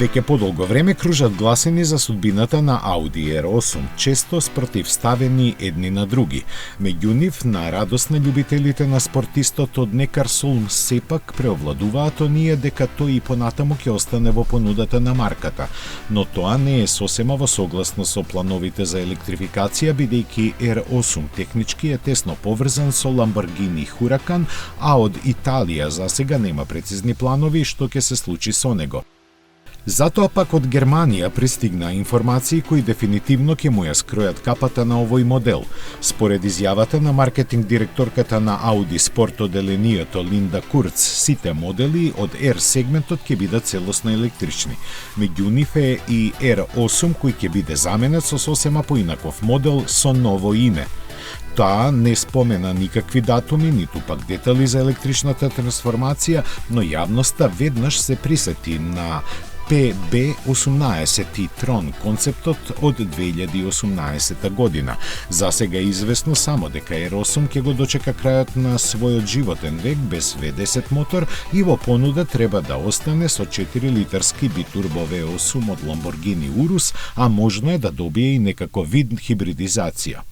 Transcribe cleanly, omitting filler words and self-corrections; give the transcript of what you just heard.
Веќе подолго време кружат гласини за судбината на Audi R8, често спротивставени едни на други. Меѓу нив, на радост на љубителите на спортистот од Некар Сулм, сепак преовладуваат оние дека тој и понатаму ќе остане во понудата на марката. Но тоа не е сосема во согласно со плановите за електрификација, бидејќи R8 технички е тесно поврзан со Lamborghini Huracan, а од Италија засега нема прецизни планови што ќе се случи со него. Затоа пак од Германија пристигна информации кои дефинитивно ќе му ја скројат капата на овој модел. Според изјавата на маркетинг директорката на Audi Sport оделението Линда Курц, сите модели од R сегментот ќе бидат целосно електрични. Меѓу нив е и R8 кој ќе биде заменет со сосема поинаков модел со ново име. Таа не спомена никакви датуми, ниту пак детали за електричната трансформација, но јавноста веднаш се присети на PB18 и Tron концептот од 2018 година. Засега е известно само дека R8 ќе го дочека крајот на својот животен век без V10 мотор и во понуда треба да остане со 4-литарски битурбо V8 од Lamborghini Urus, а можно е да добие и некако вид хибридизација.